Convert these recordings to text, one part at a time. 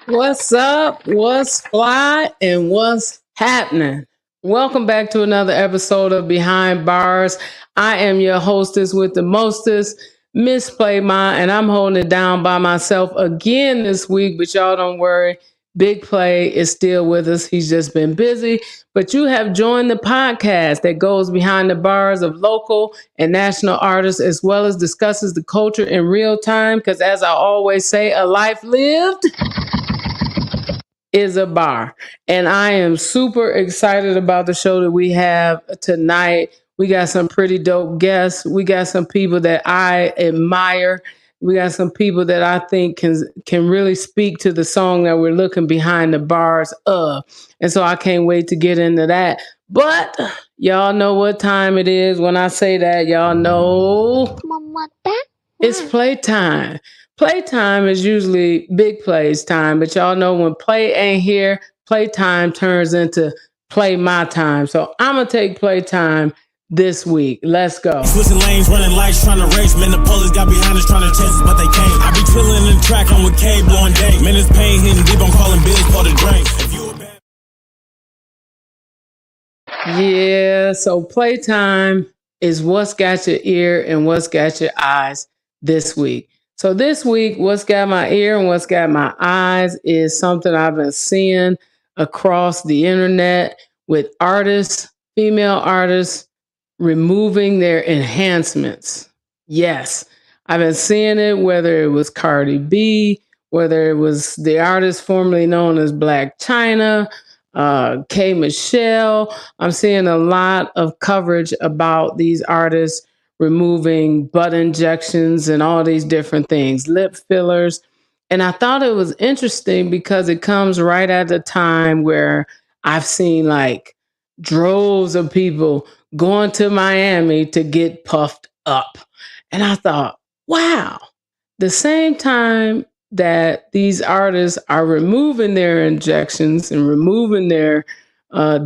What's up? What's fly? And what's happening? Welcome back to another episode of Behind Bars. I am your hostess with the mostest, Miss Playmont, and I'm holding it down by myself again this week. But y'all don't worry, Big Play is still with us. He's just been busy. But you have joined the podcast that goes behind the bars of local and national artists, as well as discusses the culture in real time. Because as I always say, a life lived is a bar. And I am super excited about the show that we have tonight. We got some pretty dope guests. We got some people that I admire. We got some people that I think can really speak to the song that we're looking behind the bars of. And so I can't wait to get into that. But y'all know what time it is when I say that. Y'all know it's playtime. Playtime is usually Big Play's time, but y'all know when Play ain't here, playtime turns into play my time. So I'm going to take playtime this week. Let's go. Switching lanes, running lights, trying to race. Man, the police got behind us, trying to chase us, but they can't. I be chilling in the track, I'm with K, blowing dank. Man, it's pain hitting deep, I'm calling bills for the drink. If you a bad... Yeah, so playtime is what's got your ear and what's got your eyes this week. So this week, what's got my ear and what's got my eyes is something I've been seeing across the internet with artists, female artists, removing their enhancements. Yes, I've been seeing it, whether it was Cardi B, whether it was the artist formerly known as Black China, K. Michelle. I'm seeing a lot of coverage about these artists removing butt injections and all these different things, lip fillers. And I thought it was interesting because it comes right at the time where I've seen like droves of people going to Miami to get puffed up. And I thought, wow, the same time that these artists are removing their injections and removing their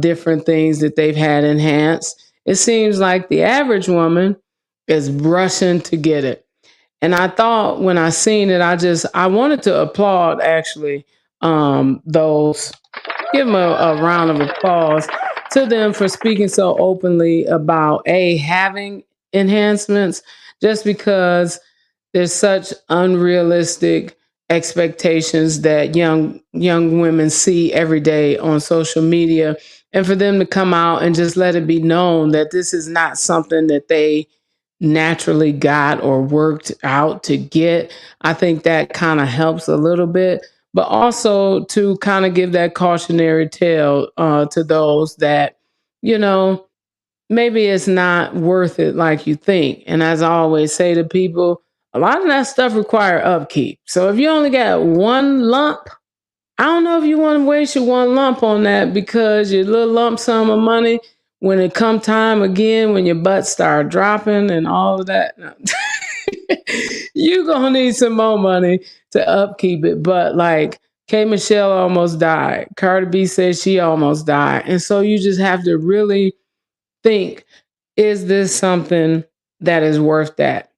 different things that they've had enhanced, it seems like the average woman is rushing to get it. And I thought when I seen it, I wanted to applaud actually those, give them a round of applause to them for speaking so openly about having enhancements, just because there's such unrealistic expectations that young women see every day on social media, and for them to come out and just let it be known that this is not something that they naturally got or worked out to get. I think that kind of helps a little bit, but also to kind of give that cautionary tale to those that, you know, maybe it's not worth it like you think. And as I always say to people, a lot of that stuff require upkeep. So if you only got one lump, I don't know if you want to waste your one lump on that, because your little lump sum of money, when it come time again, when your butt start dropping and all of that, no. You gonna need some more money to upkeep it. But like K. Michelle almost died. Cardi B said she almost died. And so you just have to really think, is this something that is worth that?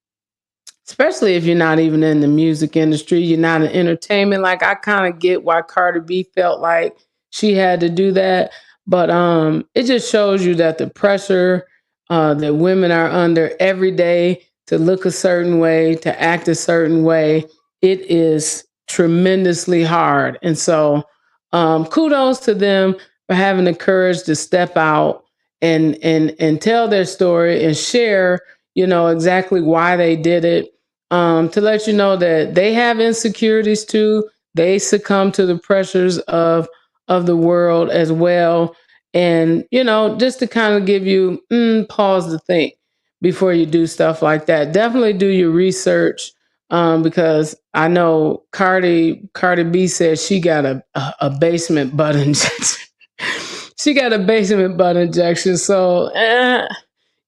Especially if you're not even in the music industry, you're not in entertainment. Like, I kind of get why Cardi B felt like she had to do that, but it just shows you that the pressure that women are under every day to look a certain way, to act a certain way, it is tremendously hard. And so, kudos to them for having the courage to step out and tell their story and share, exactly why they did it, to let you know that they have insecurities too. They succumb to the pressures of the world as well. And, just to kind of give you pause to think before you do stuff like that. Definitely do your research, because I know Cardi B said she got a basement butt injection. She got a basement butt injection. So,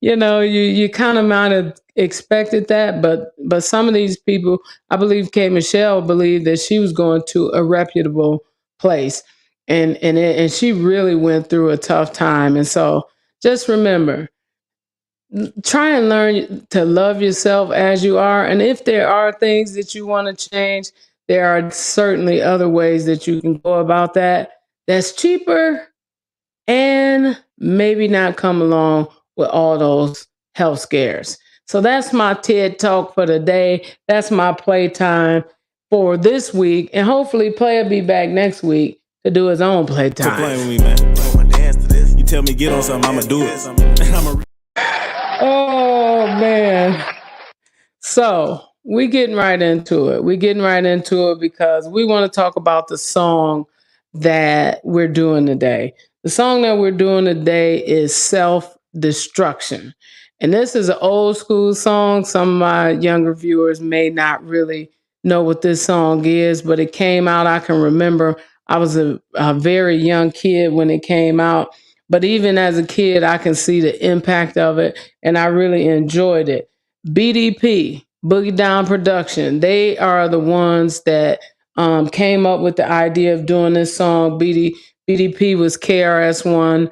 you kind of might have expected that, but some of these people, I believe K. Michelle believed that she was going to a reputable place, and she really went through a tough time. And so, just remember, try and learn to love yourself as you are. And if there are things that you want to change, there are certainly other ways that you can go about that that's cheaper and maybe not come along with all those health scares. So that's my TED talk for the day. That's my playtime for this week. And hopefully Play will be back next week to do his own playtime. Quit playing with me, man. Playing my dance to this. You tell me get on something, I'ma do it. Oh man. So we're getting right into it. We're getting right into it because we want to talk about the song that we're doing today. The song that we're doing today is Self Destruction. And this is an old school song. Some of my younger viewers may not really know what this song is, but it came out. I can remember I was a very young kid when it came out. But even as a kid, I can see the impact of it, and I really enjoyed it. BDP, Boogie Down Production, they are the ones that came up with the idea of doing this song. BDP was KRS-One,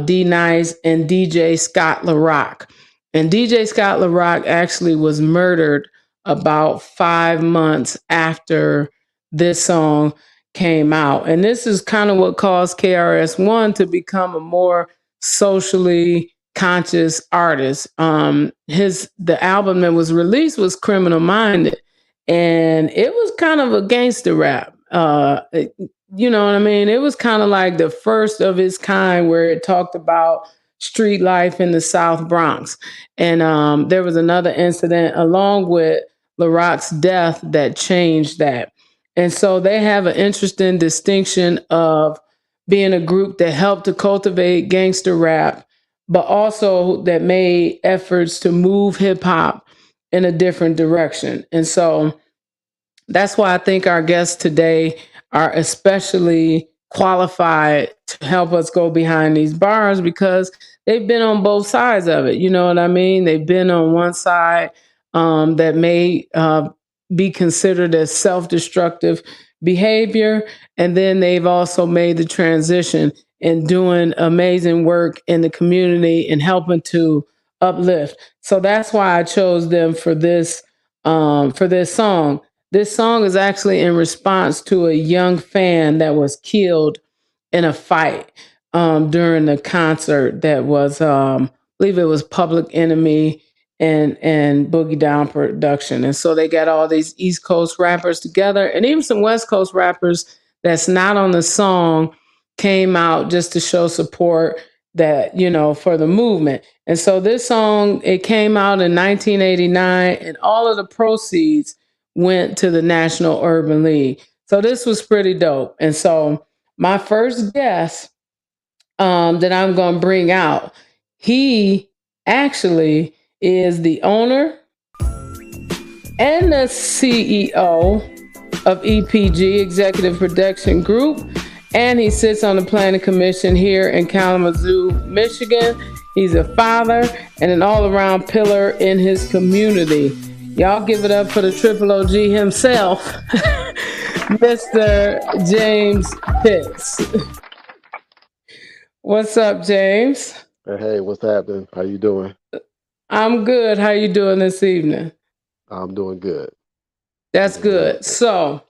D Nice, and DJ Scott LaRock. And DJ Scott LaRock actually was murdered about 5 months after this song came out. And this is kind of what caused KRS-One to become a more socially conscious artist. The album that was released was Criminal Minded, and it was kind of a gangster rap. You know what I mean? It was kind of like the first of its kind where it talked about street life in the South Bronx. And there was another incident along with LaRock's death that changed that. And so they have an interesting distinction of being a group that helped to cultivate gangster rap, but also that made efforts to move hip hop in a different direction. And so that's why I think our guests today are especially qualified to help us go behind these bars because they've been on both sides of it. You know what I mean? They've been on one side that may be considered as self-destructive behavior, and then they've also made the transition in doing amazing work in the community and helping to uplift. So that's why I chose them for this song. This song is actually in response to a young fan that was killed in a fight during the concert that was, I believe it was Public Enemy and Boogie Down Production. And so they got all these East Coast rappers together and even some West Coast rappers that's not on the song came out just to show support that, you know, for the movement. And so this song, it came out in 1989 and all of the proceeds went to the National Urban League. So this was pretty dope. And so my first guest that I'm going to bring out, he actually is the owner and the CEO of EPG, Executive Production Group, and he sits on the Planning Commission here in Kalamazoo, Michigan. He's a father and an all-around pillar in his community. Y'all give it up for the Triple OG himself, Mr. James Pitts. What's up, James? Hey, what's happening? How you doing? I'm good. How you doing this evening? I'm doing good. That's good. So,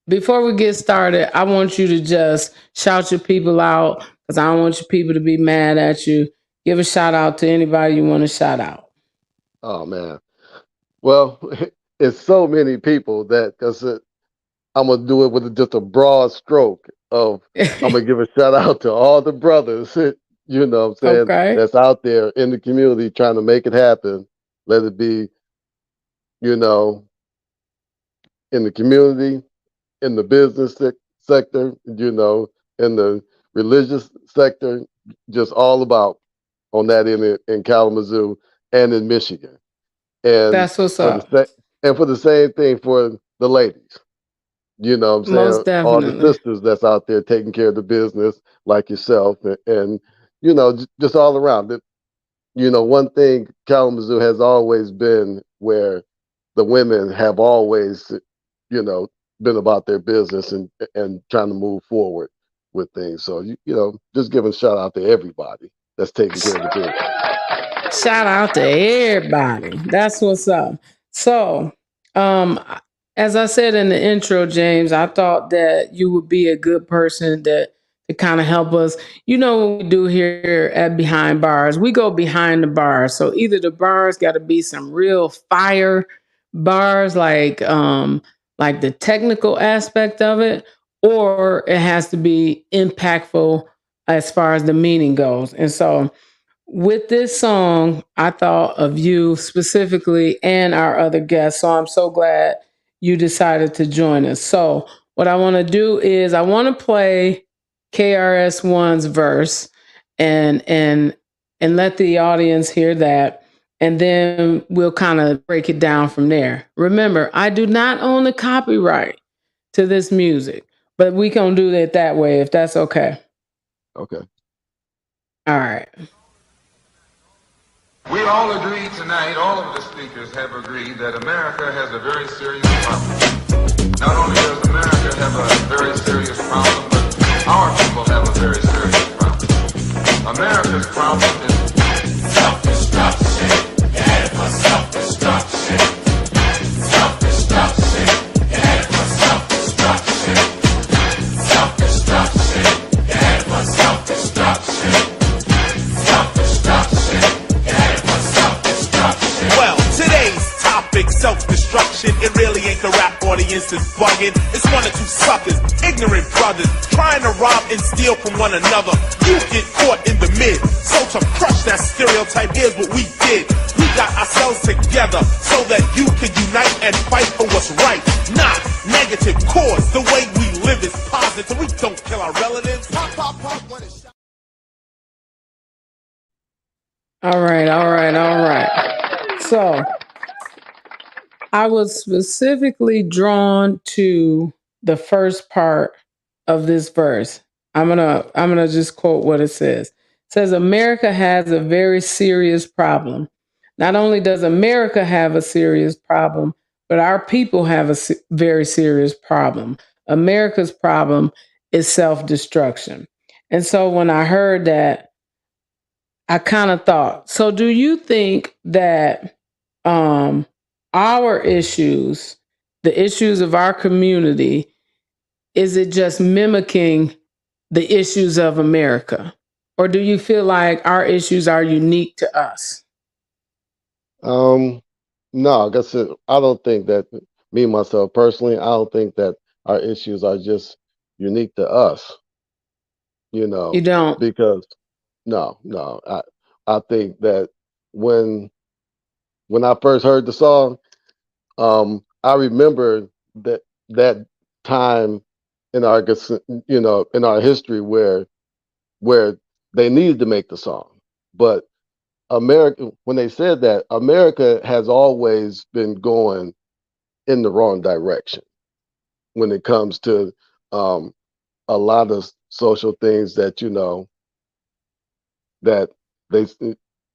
before we get started, I want you to just shout your people out because I don't want your people to be mad at you. Give a shout out to anybody you want to shout out. Oh, man. Well, it's so many people that, because I'm going to do it with just a broad stroke of, I'm going to give a shout out to all the brothers, you know what I'm saying, Okay. that's out there in the community trying to make it happen. Let it be, you know, in the community, in the business sector, you know, in the religious sector, just all about on that in Kalamazoo and in Michigan. And That's what's for up. and for the same thing for the ladies, you know what I'm Most saying? definitely. All the sisters that's out there taking care of the business like yourself and you know, just all around. You know, one thing Kalamazoo has always been where the women have always, you know, been about their business and trying to move forward with things. So, you know, just giving a shout out to everybody that's taking care of the business. Shout out to everybody. That's what's up. So, As I said in the intro, James, I thought that you would be a good person to kind of help us. You know what we do here at Behind Bars? We go behind the bars. So either the bars got to be some real fire bars, like the technical aspect of it, or it has to be impactful as far as the meaning goes. And so with this song, I thought of you specifically and our other guests. So I'm so glad you decided to join us. So, what I want to do is I want to play KRS-One's verse and and let the audience hear that, and then we'll kind of break it down from there. Remember, I do not own the copyright to this music, but we can do it that way if that's okay. Okay. All right. We all agree tonight, all of the speakers have agreed that America has a very serious problem. Not only does America have a very serious problem, but our people have a very serious problem. America's problem is self-destruction. Yeah, for self-destruction. Self-destruction. Yeah, for self-destruction. Self-destruction. Yeah, for self-destruction. Self-destruction. Well, today's topic, self-destruction. It really ain't the rap audience is bugging. It's one or two suckers, ignorant brothers, trying to rob and steal from one another. You get caught in the mid. So to crush that stereotype, here's what we did. We got ourselves together so that you can unite and fight for what's right. Not negative cause. The way we live is positive. We don't kill our relatives. Pop, pop, pop, when it's shot. All right, all right, all right. So I was specifically drawn to the first part of this verse. I'm gonna just quote what it says. It says America has a very serious problem. Not only does America have a serious problem, but our people have a very serious problem. America's problem is self-destruction. And so when I heard that, I kind of thought, so do you think that our issues, the issues of our community, is it just mimicking the issues of America? Or do you feel like our issues are unique to us? No, like I said, I don't think that me myself personally, I don't think that our issues are just unique to us, You don't? because no, I think that when I first heard the song, I remember that time in our in our history where they needed to make the song, but America, when they said that, America has always been going in the wrong direction when it comes to um, a lot of social things that that they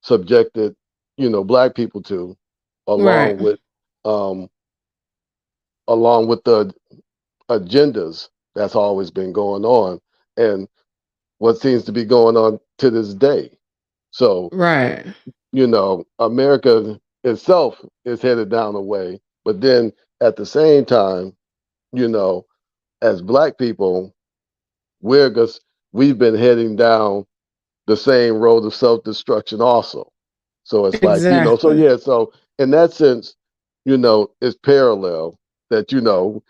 subjected black people to, Right, along with um, along with the agendas that's always been going on, and what seems to be going on to this day. So right. America itself is headed down the way, but then at the same time, you know, as black people, we've been heading down the same road of self-destruction also. So it's like, so Exactly. yeah, so in that sense, it's parallel that,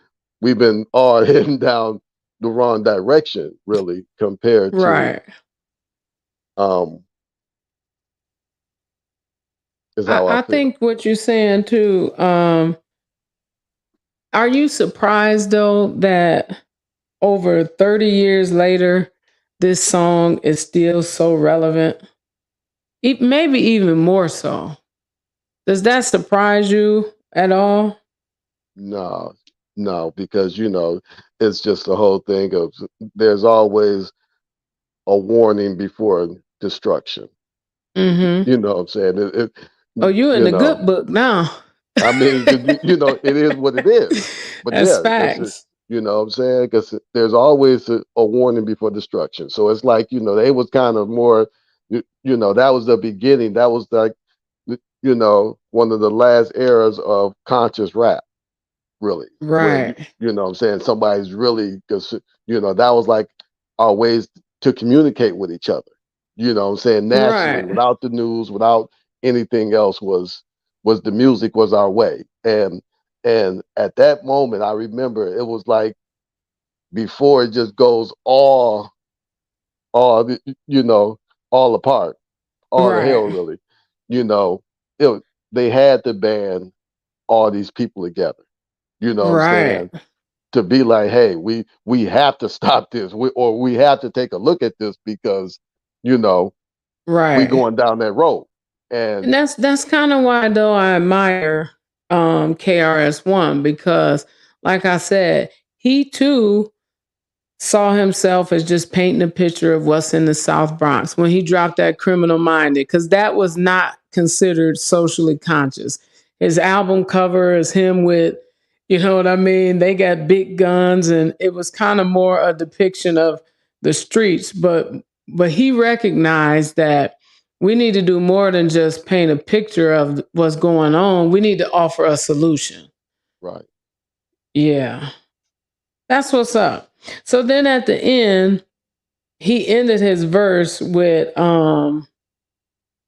we've been all heading down the wrong direction, really, compared to Right. um is I, how I I feel. think what you're saying too, are you surprised though that over 30 years later, this song is still so relevant? Maybe even more so. Does that surprise you at all? No, no, because it's just the whole thing of there's always a warning before destruction. Mm-hmm. You know what I'm saying? Oh, you in you the know, good book now. I mean, 'cause it is what it is. But That's yeah, because facts. you know what I'm saying? Because there's always a warning before destruction. So it's like, they was kind of more, that was the beginning. That was like, one of the last eras of conscious rap. really, where Right. you know what I'm saying, somebody's really, because that was like our ways to communicate with each other. You know what I'm saying, nationally, Right. without the news, without anything else, was the music was our way. And at that moment, I remember it was like before it just goes all the- you know all apart, all the hell Right. really. You know, it, they had to band all these people together. You know what I'm Right. saying? To be like, hey, we have to stop this, or we have to take a look at this because you know we Right. going down that road. And And that's kind of why though I admire KRS-One, because like I said, he too saw himself as just painting a picture of what's in the South Bronx when he dropped that Criminal Minded, because that was not considered socially conscious. His album cover is him with, you know what I mean? They got big guns, and it was kind of more a depiction of the streets. But he recognized that we need to do more than just paint a picture of what's going on. We need to offer a solution. right, Yeah. That's what's up. So then at the end, he ended his verse with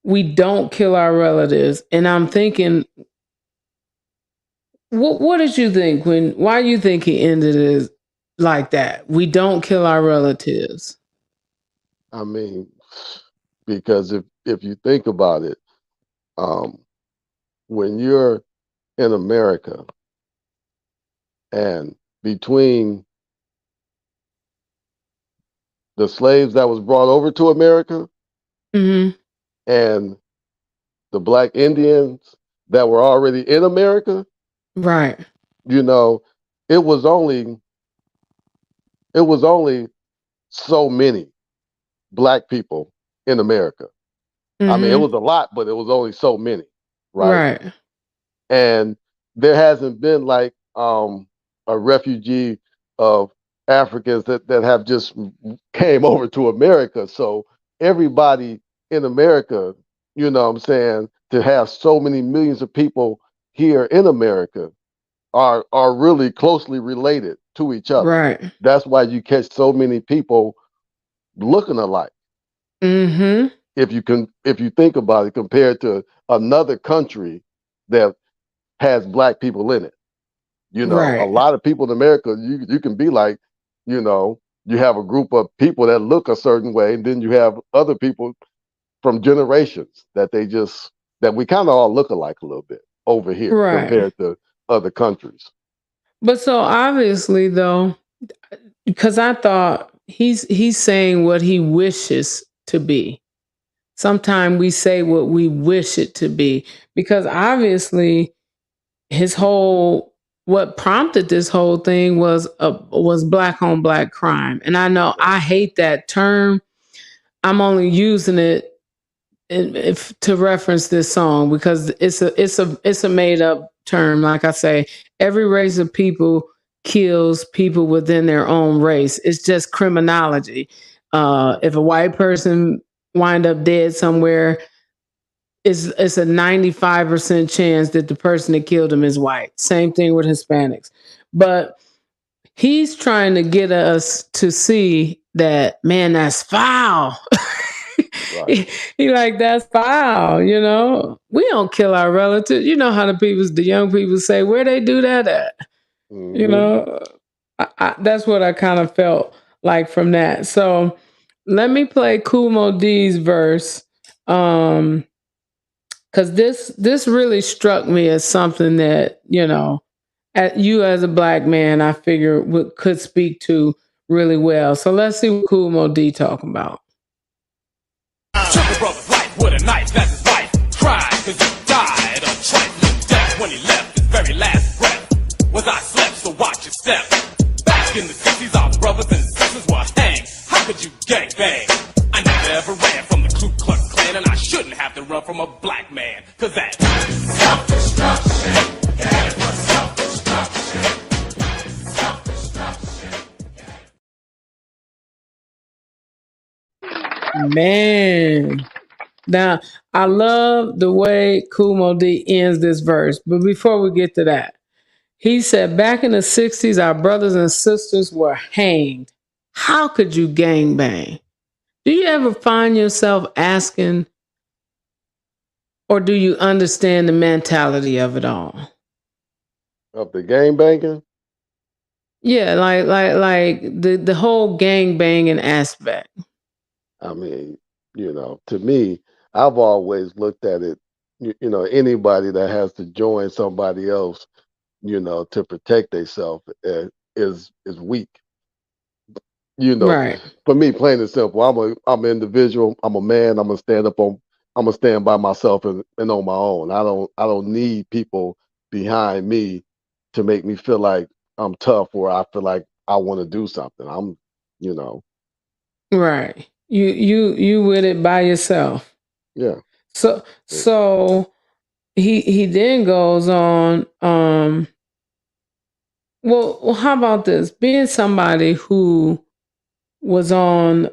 we don't kill our relatives. And I'm thinking, what did you think why you think he ended it like that? We don't kill our relatives. I mean, because if you think about it, um, when you're in America and between the slaves that was brought over to America Hmm. and the black Indians that were already in America, Right. you know, it was only it was only so many black people in America. I mean, it Hmm. was a lot, but it was only so many, right? Right. And there hasn't been like a refugee of Africans that have just came over to America. So everybody in America, you know what I'm saying, to have so many millions of people here in America are really closely related to each other. Right. That's why you catch so many people looking alike. Hmm. If you think about it, compared to another country that has black people in it. A Right. lot of people in America, you can be like, you have a group of people that look a certain way, and then you have other people from generations that we kind of all look alike a little bit over here Right. compared to other countries. But so obviously though, because I thought he's saying what he wishes to be. Sometimes we say what we wish it to be, because obviously his whole what prompted this whole thing was black on black crime. And I know Right. I hate that term. I'm only using it if to reference this song because it's a made up term. Like I say, every race of people kills people within their own race. It's just criminology. If a white person wind up dead somewhere, it's a 95% chance that the person that killed him is white. Same thing with Hispanics. But he's trying to get us to see that, man, that's foul. Right. he like, that's foul, you know. We don't kill our relatives. You know how the young people say, where they do that at? You Hmm. know, that's what I kind of felt like from that. So let me play Kumo D's verse. Because this really struck me as something that, you as a black man, I figure could speak to really well. So let's see what Kumo D talking about. Took a brother's life with a knife, that's his wife. Cried cause he died a trifling death when he left his very last breath. Was I slept, so watch your step. Back in the 60s, our brothers and sisters were hanged. How could you gang bang? I never ever ran from the Ku Klux Klan, and I shouldn't have to run from a black man. Cause that's self-destruction. Yeah, it was self-destruction. Self-destruction. Man. Now, I love the way Kumo D ends this verse. But before we get to that, He said, back in the 60s, our brothers and sisters were hanged. How could you gangbang? Do you ever find yourself asking, or do you understand the mentality of it all? Of the game banking. Yeah, like the whole gang banging aspect. I mean, to me, I've always looked at it. Anybody that has to join somebody else, to protect themselves is weak. You know, Right, for me, plain and simple, I'm an individual. I'm a man. I'm gonna stand by myself and on my own. I don't need people behind me to make me feel like I'm tough or I feel like I want to do something. You know, right. You with it by yourself. yeah. So he then goes on. Well, how about this? Being somebody who was on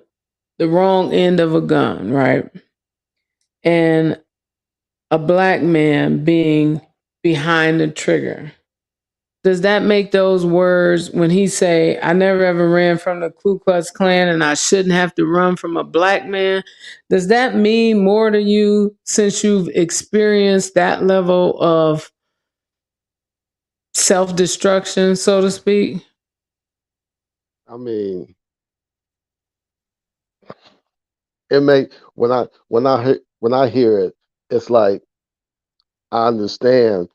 the wrong end of a gun, right? And a black man being behind the trigger. Does that make those words when he say, I never ever ran from the Ku Klux Klan and I shouldn't have to run from a black man? Does that mean more to you since you've experienced that level of self-destruction, so to speak? I mean, it make when I hear it, it's like I understand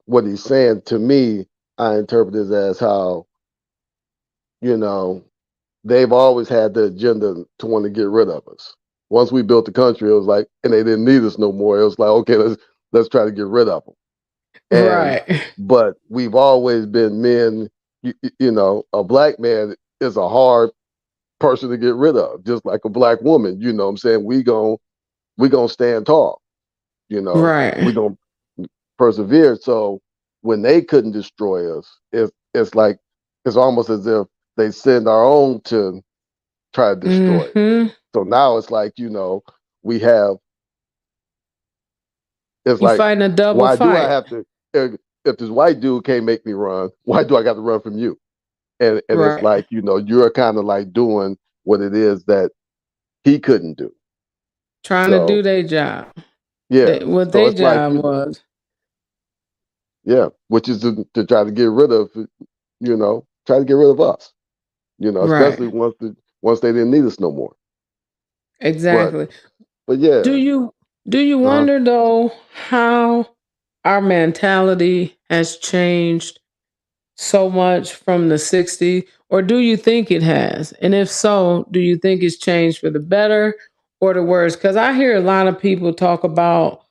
what he's saying. To me, I interpret it as how you know they've always had the agenda to want to get rid of us. Once we built the country, it was like, and they didn't need us no more. It was like, okay, let's try to get rid of them. And Right. but we've always been men. A black man is a hard person to get rid of, just like a black woman. You know what I'm saying? We gonna stand tall. We Right. gonna persevere. So when they couldn't destroy us, it's like it's almost as if they send our own to try to destroy us. Mm-hmm. So now it's like, we have, it's You like, fighting a double why do I fight. have to, if this white dude can't make me run, why do I got to run from you? And it's Right. like, you're kind of like doing what it is that he couldn't do. Trying to do So, their job. yeah. What So their it's like, job was. yeah, which is to try to get rid of, try to get rid of us, especially Right. once they didn't need us no more. But, Exactly. but Do yeah, you do you uh-huh. wonder though how our mentality has changed so much from the 60s, or do you think it has? And if so, do you think it's changed for the better or the worse? Cuz I hear a lot of people talk about,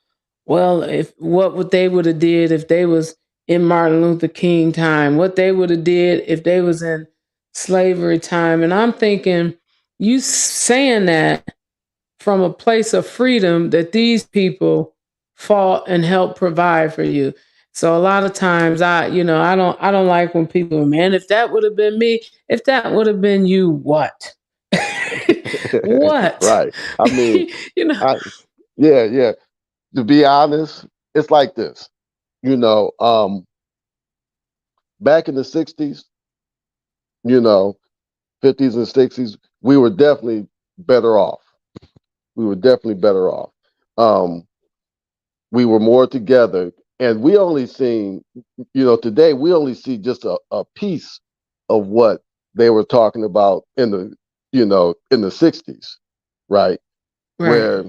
well, if what would they would have did if they was in Martin Luther King time, what they would have did if they was in slavery time, and I'm thinking you saying that from a place of freedom that these people fought and helped provide for you. So a lot of times I don't like when people, man, if that would have been me, if that would have been you, what? What? Right. I mean, you know, I yeah, yeah. To be honest, it's like this. You know, um, back in the '60s, you know, '50s and '60s, we were definitely better off. We were definitely better off. Um, we were more together, and we only seen, today we only see just a piece of what they were talking about in the '60s, right? right, Where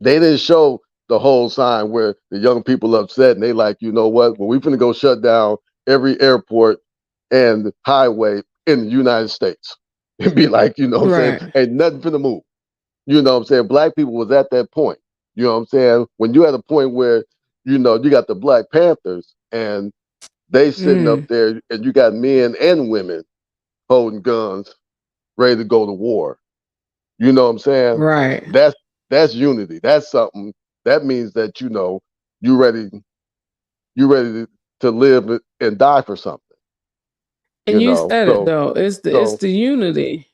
they didn't show the whole sign where the young people upset and they like, you know what, well, we finna go shut down every airport and highway in the United States. And be like, what I'm saying, right, ain't nothing finna move. You know what I'm saying? Black people was at that point. You know what I'm saying? When you at a point where, you got the Black Panthers and they sitting up mm, there and you got men and women holding guns, ready to go to war. You know what I'm saying? right. That's unity. That's something that means that you ready to live and die for something. And you said it So though. It's so the unity.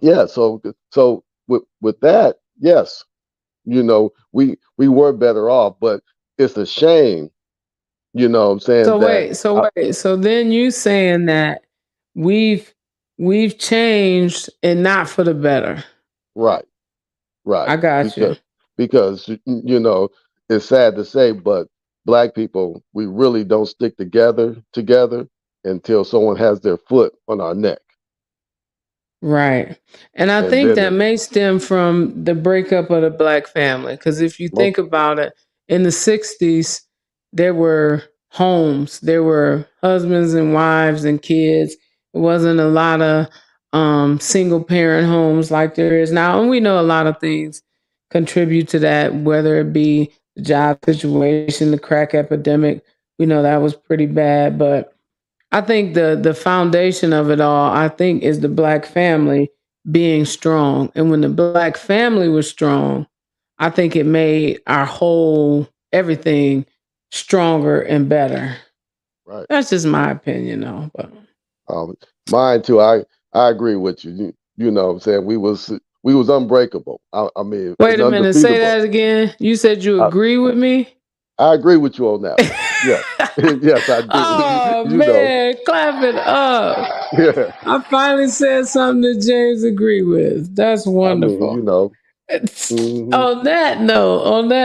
yeah. So with that, yes, we were better off, but it's a shame You know what I'm saying? So then you saying that we've we've changed and not for the better. Right, right. I got you. Because you know, it's sad to say, but black people, we really don't stick together until someone has their foot on our neck. Right. And I And think then that may stem from the breakup of the black family. Because if you most think about it, in the 60s, there were homes, there were husbands and wives and kids. It wasn't a lot of single parent homes like there is now. And we know a lot of things contribute to that, whether it be the job situation, the crack epidemic. We know that was pretty bad. But I think the foundation of it all, I think, is the black family being strong. And when the black family was strong, I think it made our whole everything stronger and better. right. That's just my opinion, though. But Um, Mine too. I agree with you. You know what I'm saying? We was unbreakable. I mean, wait and a minute, say undefeatable. that again. You said you I, agree with me? I agree with you on that one. Yes. Yes, I do. Oh You know. man, clap it up. Yeah. I finally said something that James agree with. That's I mean, wonderful. you know. Hmm. On that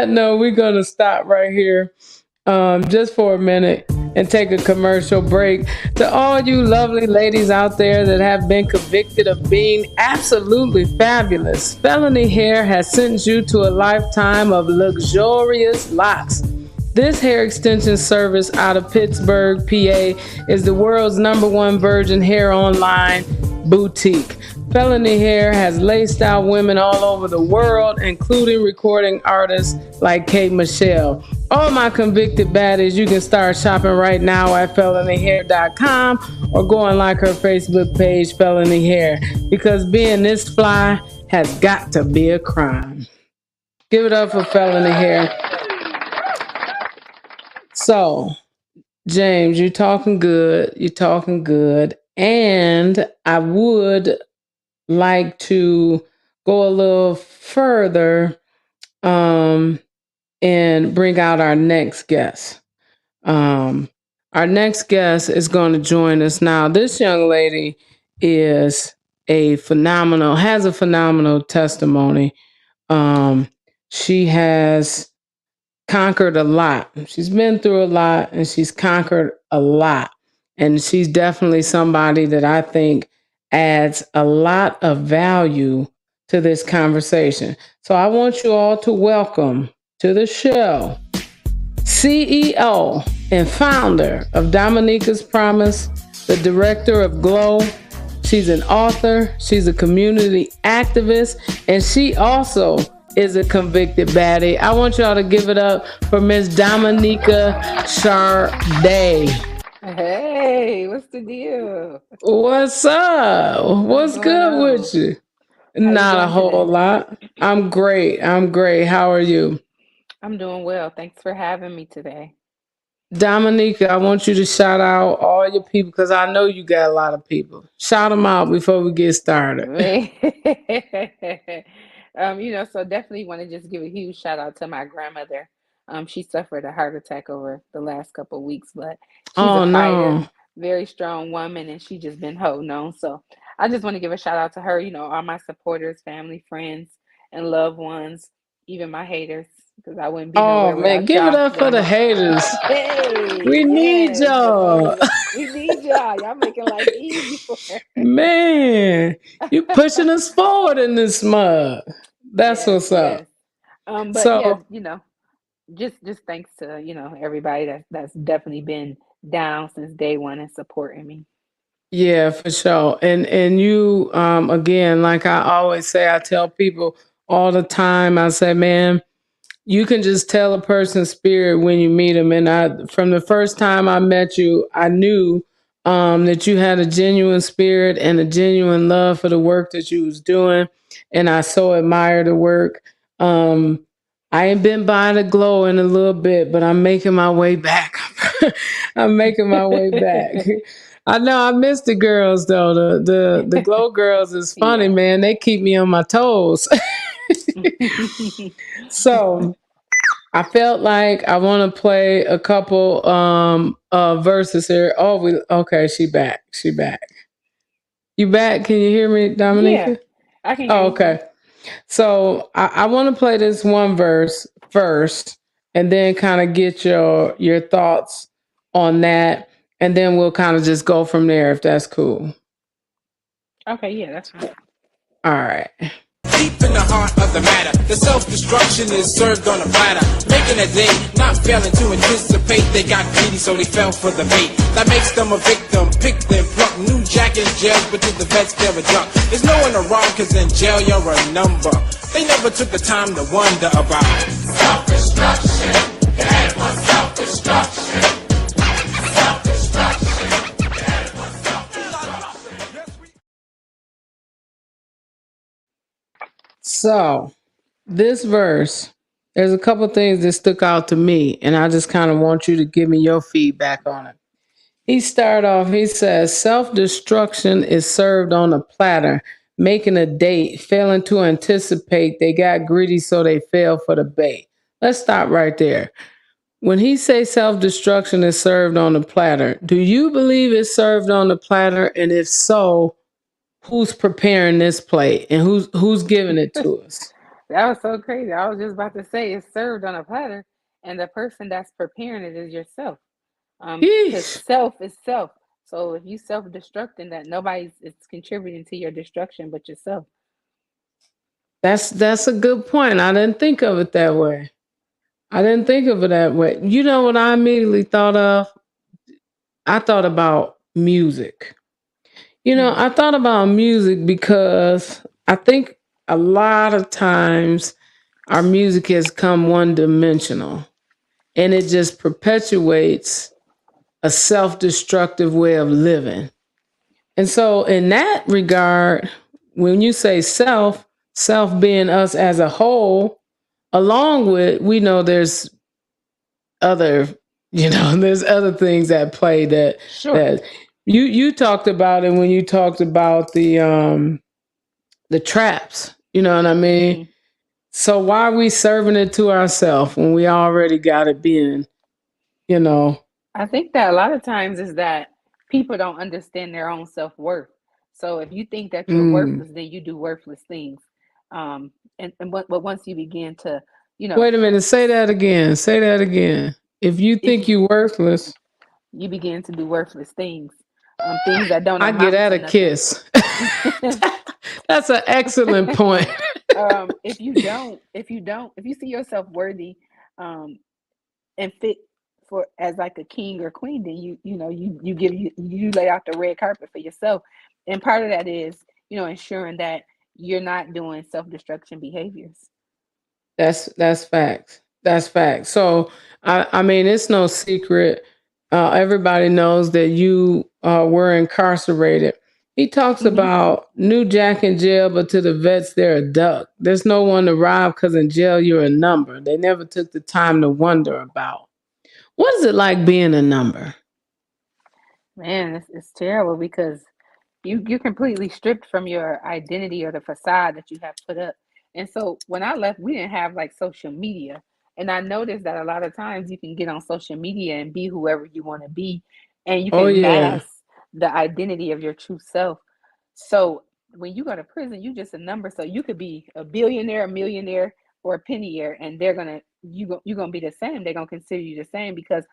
note, we're gonna stop right here, just for a minute and take a commercial break. To all you lovely ladies out there that have been convicted of being absolutely fabulous, Felony Hair has sentenced you to a lifetime of luxurious locks. This hair extension service out of Pittsburgh, PA, is the world's #1 virgin hair online boutique. Felony Hair has laced out women all over the world, including recording artists like Kate Michelle. All my convicted baddies, you can start shopping right now at felonyhair.com or go and like her Facebook page, Felony Hair, because being this fly has got to be a crime. Give it up for Felony Hair. So, James, you're talking good. You're talking good. And I would like to go a little further um, and bring out our next guest. Um, our next guest is going to join us now. This young lady is has a phenomenal testimony. Um, she has conquered a lot. She's been through a lot and she's conquered a lot. And she's definitely somebody that I think adds a lot of value to this conversation. So I want you all to welcome to the show CEO and founder of Dominica's Promise, the director of Glow. She's an author, she's a community activist, and she also is a convicted baddie. I want y'all to give it up for Miss Dominica Sharda. Hey, what's the deal? What's up? What's What's going good on? with you? How you Not a doing whole today? lot. I'm great. I'm great. How are you? I'm doing well. Thanks for having me today. Dominica, I want you to shout out all your people because I know you got a lot of people. Shout them out before we get started. So definitely want to just give a huge shout out to my grandmother. She suffered a heart attack over the last couple of weeks, but she's a Oh fighter, no. very strong woman, and she just been holding on. So I just want to give a shout out to her, all my supporters, family, friends, and loved ones, even my haters, because I wouldn't be Oh nowhere man, without give it y'all. up for Y'all the know. haters. Hey, We need yes, the y'all. motive. We need y'all. Y'all making life easy for her. Man, you pushing us forward in this mug. That's Yes, what's up. yes. But yeah, So just thanks to, everybody that's definitely been down since day one and supporting me. yeah, for sure. And you again, like I always say, I tell people all the time, I say, man, you can just tell a person's spirit when you meet them. And from the first time I met you, I knew that you had a genuine spirit and a genuine love for the work that you was doing. And I so admire the work. Um, I ain't been by the Glow in a little bit, but I'm making my way back. I'm making my way back. I know I miss the girls though. The Glow girls is funny, Yeah. man. They keep me on my toes. So I felt like I want to play a couple verses here. Oh, we okay, she back. She back. You back? Can you hear me, Yeah, Dominica? I can hear Oh, you. okay. So I want to play this one verse first, and then kind of get your thoughts on that, and then we'll kind of just go from there if that's cool. Okay, yeah, that's fine. All right. Deep in the heart of the matter, the self-destruction is served on a platter. Making a day, not failing to anticipate. They got greedy, so they fell for the bait. That makes them a victim, pick them, pluck. New jack in jail, but to the vets they're a duck. There's no one around, cause in jail you're a number. They never took the time to wonder about self-destruction. That was self-destruction. Self-destruction. That was self-destruction. So this verse, there's a couple things that stuck out to me, and I just kind of want you to give me your feedback on it. He started off, he says, self destruction is served on a platter, making a date, failing to anticipate. They got greedy, so they fell for the bait. Let's stop right there. When he says self destruction is served on a platter, do you believe it's served on the platter? And if so, who's preparing this plate and who's giving it to us? That was so crazy. I was just about to say it's served on a platter, and the person that's preparing it is yourself. Because Yeesh. self is self. So if you self-destructing, that nobody's is contributing to your destruction but yourself. That's a good point. I didn't think of it that way. I didn't think of it that way. You know what I immediately thought of? I thought about music. Mm. I thought about music because I think a lot of times our music has come one dimensional and it just perpetuates a self destructive way of living. And so, in that regard, when you say self, self being us as a whole, along with, we know there's other, there's other things at play Sure. that you talked about it when you talked about the traps. You know what I mean? Hmm. So why are we serving it to ourselves when we already got it being, you know? I think that a lot of times is that people don't understand their own self-worth. So if you think that you're Mm. worthless, then you do worthless things. But once you begin to, you know, Wait a minute. Say that again. Say that again. If you if think you worthless, you begin to do worthless things, things that don't I get amount at to a nothing. kiss. That's an excellent point. If you see yourself worthy, um, and fit for as like a king or queen, then you lay out the red carpet for yourself, and part of that is ensuring that you're not doing self-destruction behaviors. That's facts. That's facts. So I mean, it's no secret. Everybody knows that you were incarcerated. He talks Hmm. about New Jack in jail, but to the vets they're a duck. There's no one to rob because in jail you're a number. They never took the time to wonder about what is it like being a number. Man, it's terrible because you're completely stripped from your identity or the facade that you have put up. And so when I left, we didn't have like social media. And I noticed that a lot of times you can get on social media and be whoever you want to be, and you Oh can yeah, mask the identity of your true self. So when you go to prison, you just a number. So you could be a billionaire, a millionaire, or a pennier, and you're gonna be the same. They're gonna consider you the same because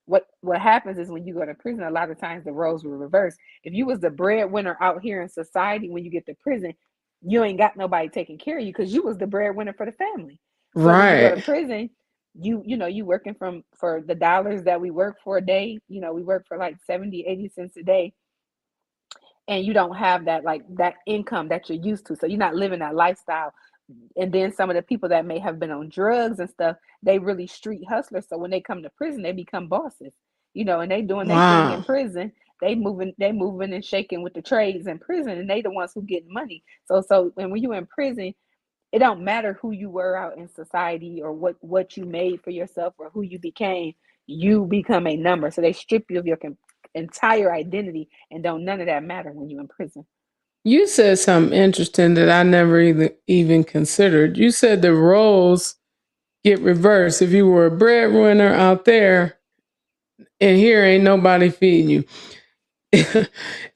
what happens is when you go to prison, a lot of times the roles will reverse. If you was the breadwinner out here in society, when you get to prison, you ain't got nobody taking care of you because you was the breadwinner for the family. So when you go to right. prison, you working for the dollars that we work for a day. We work for like 70, 80 cents a day, and you don't have that like that income that you're used to. So you're not living that lifestyle. And then some of the people that may have been on drugs and stuff, they really street hustlers. So when they come to prison, they become bosses, and they doing their thing in Wow. prison. They moving and shaking with the trades in prison, and they the ones who get money. So when you in prison, it don't matter who you were out in society or what you made for yourself or who you became. You become a number. So they strip you of your entire identity, and don't none of that matter when you in prison. You said something interesting that I never even considered. You said the roles get reversed. If you were a breadwinner out there and here ain't nobody feeding you.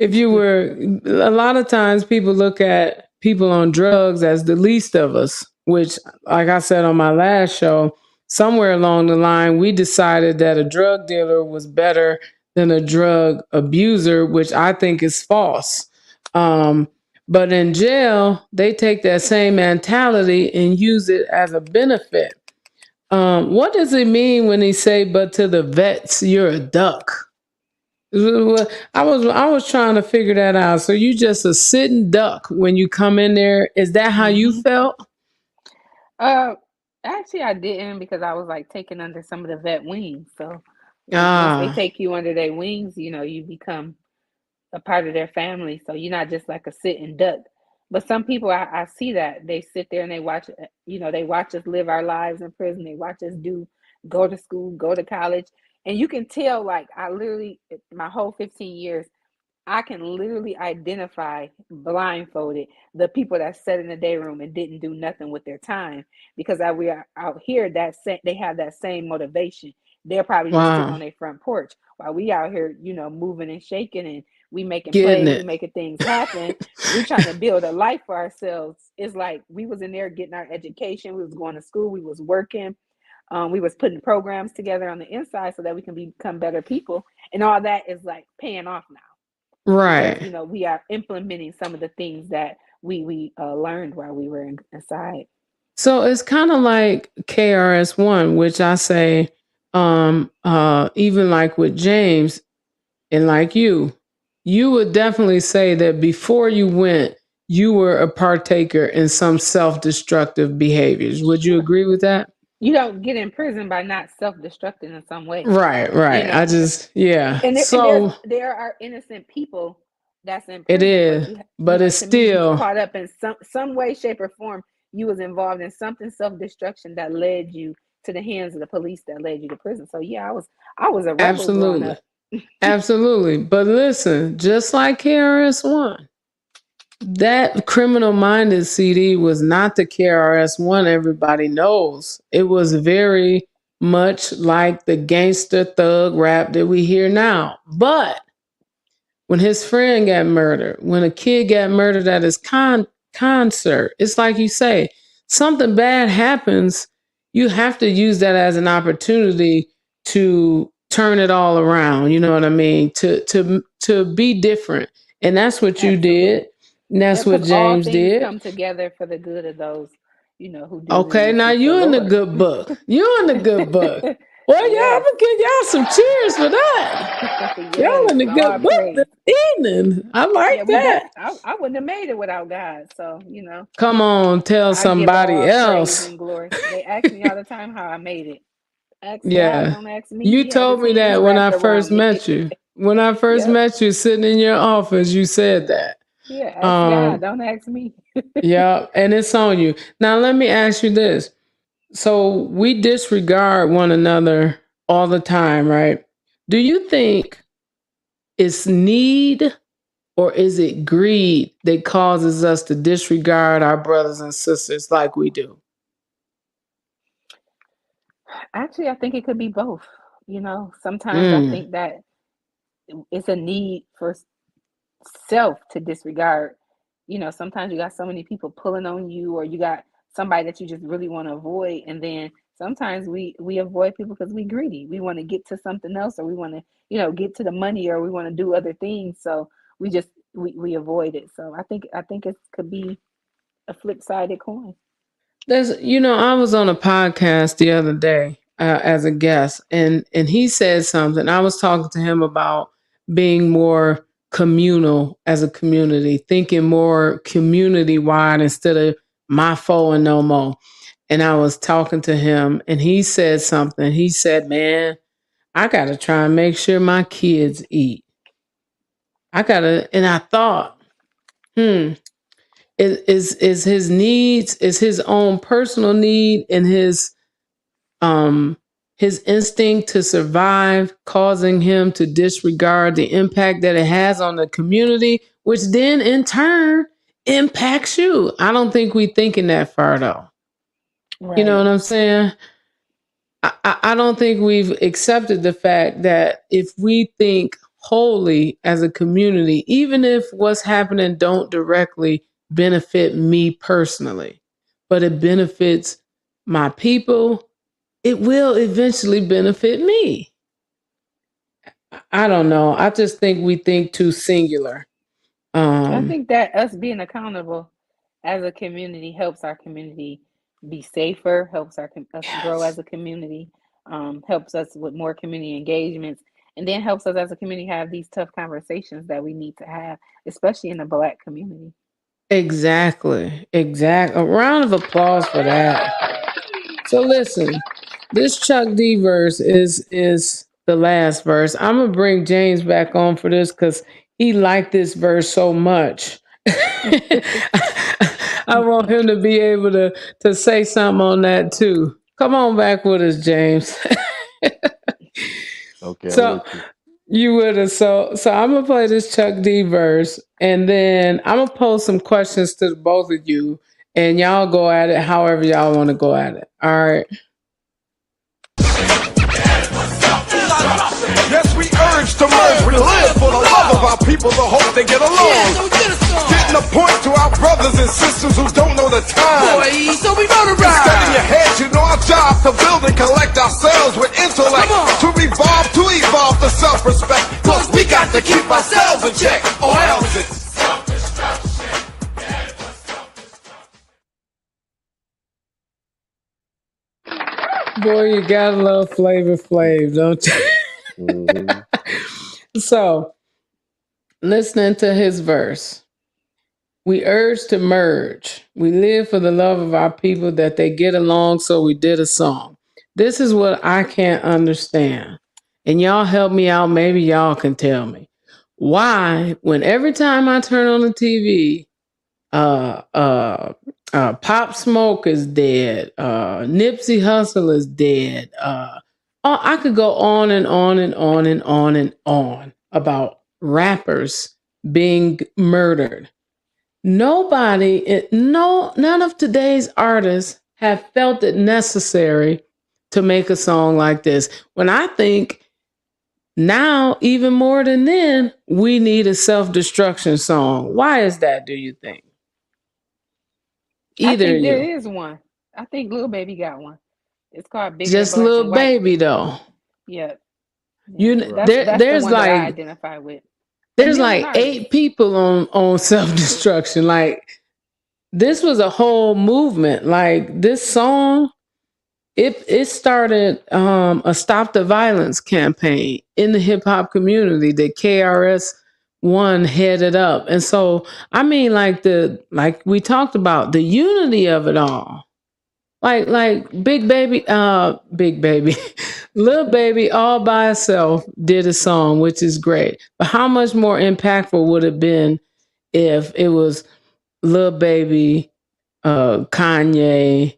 If you were, a lot of times people look at people on drugs as the least of us, which, like I said on my last show, somewhere along the line, we decided that a drug dealer was better than a drug abuser, which I think is false. Um, but in jail, they take that same mentality and use it as a benefit. What does it mean when they say, but to the vets, you're a duck? I was trying to figure that out. So you just a sitting duck when you come in there. Is that how you Hmm. felt? Uh, Actually, I didn't because I was like taken under some of the vet wings. So once they Ah, take you under their wings, you become a part of their family. So you're not just like a sitting duck. But some people, I see that they sit there and they watch, they watch us live our lives in prison. They watch us go to school, go to college. And you can tell, like, I literally, my whole 15 years, I can literally identify blindfolded the people that sat in the day room and didn't do nothing with their time because we are out here they have that same motivation. They're probably just sitting wow. on their front porch while we out here, moving and shaking, and we making Getting plays, we it. making things happen. We trying to build a life for ourselves. It's like we was in there getting our education. We was going to school. We was working. We was putting programs together on the inside so that we can become better people. And all that is like paying off now because Right. we are implementing some of the things that we learned while we were inside. So it's kind of like KRS-One, which I say, even like with James and like you would definitely say that before you went, you were a partaker in some self-destructive behaviors. Would you Sure, agree with that? you don't get in prison by not self-destructing in some way, Right, you right. I know. just, yeah. And So there are innocent people that's in it prison, but is, but it's to me, you still caught up in some way, shape, or form. You was involved in something self-destruction that led you to the hands of the police that led you to prison. So yeah, I was a rebel growing absolutely, up. absolutely. But listen, just like KRS-One, that criminal minded CD was not the KRS-One everybody knows. It was very much like the gangster thug rap that we hear now. But when his friend got murdered, when a kid got murdered at his concert, it's like you say, something bad happens, you have to use that as an opportunity to turn it all around. You know what I mean? To be different, and that's what you did. Absolutely. And Yeah, that's what because all James things did. come together for the good of those, who do the Okay, things now seek the you in the Lord. good book. You in the good book. Well, y'all, I'm Yes, gonna give y'all some cheers for that. Y'all yes, in the good all book praise. this evening. I Yeah, like that. I wouldn't have made it without God. So, Come on, tell I give somebody all praise else. and glory. They ask me all the time how I made it. Ask God, Yeah. don't ask me. You He had his told me hands that when wrapped I first around me. met you. When I first Yep. met you sitting in your office, you said that. Yeah, ask God, Um, don't ask me. yeah, and it's on you. Now let me ask you this. So we disregard one another all the time, right? Do you think it's need or is it greed that causes us to disregard our brothers and sisters like we do? Actually, I think it could be both. Sometimes I Mm. think that it's a need for self to disregard. Sometimes you got so many people pulling on you, or you got somebody that you just really want to avoid, and then sometimes we avoid people because we greedy. We want to get to something else, or we want to get to the money, or we want to do other things. So we just we avoid it. So I think it could be a flip sided coin. I was on a podcast the other day as a guest, and he said something. I was talking to him about being more communal as a community, thinking more community wide instead of my foe and no more. And I was talking to him, and he said something. He said, "Man, I got to try and make sure my kids eat. I gotta." And I thought, hmm, is his needs, is his own personal need and um his instinct to survive causing him to disregard the impact that it has on the community, which then in turn impacts you. I don't think we thinking that far though. You know Right. what I'm saying? I don't think we've accepted the fact that if we think wholly as a community, even if what's happening don't directly benefit me personally, but it benefits my people, it will eventually benefit me. I don't know. I just think we think too singular. I Um, think that us being accountable as a community helps our community be safer, helps us grow yes, as a community, helps us with more community engagements, and then helps us as a community have these tough conversations that we need to have, especially in the Black community. exactly. Exact. A round of applause for that. So listen, this Chuck D verse is the last verse. I'm gonna bring James back on for this because he liked this verse so much. I want him to be able to say something on that too. Come on back with us, James. Okay, I'm So with you. you would have so I'm gonna play this Chuck D verse and then I'm gonna pose some questions to the both of you and y'all go at it however y'all want to go at it. All right. Yes, we urge to merge. We live for the love of our people, the hope they get along. Getting a point to our brothers and sisters who don't know the time. So we gonna Instead in your head, you know our job to build and collect ourselves with intellect. To evolve to self-respect. Cause we got to keep ourselves in check, or else it's Boy, you gotta love Flavor Flav, don't Hmm. you? So, listening to his verse, we urge to merge. We live for the love of our people that they get along, so we did a song. This is what I can't understand. And y'all help me out. Maybe y'all can tell me. Why, when every time I turn on the TV, uh, uh, Pop Smoke is dead. Nipsey Hussle is dead. I could go on and on and on and on and on about rappers being murdered. None of today's artists have felt it necessary to make a song like this. When I think now, even more than then, we need a self destruction song. Why is that, do you think? I Either think of there you. is one. I think Lil Baby got one. It's called Bigger Than Just Black little and White. baby though. Yeah, yeah. You Right. That's the there's one that I like identify with. A there's million like artists. 8 people on self destruction. Like this was a whole movement. Like this song, it started a stop the violence campaign in the hip hop community that KRS One headed up. And so I mean like we talked about the unity of it all. Like Big Baby, Little Baby all by itself did a song, which is great. But how much more impactful would it have been if it was Lil Baby, Kanye,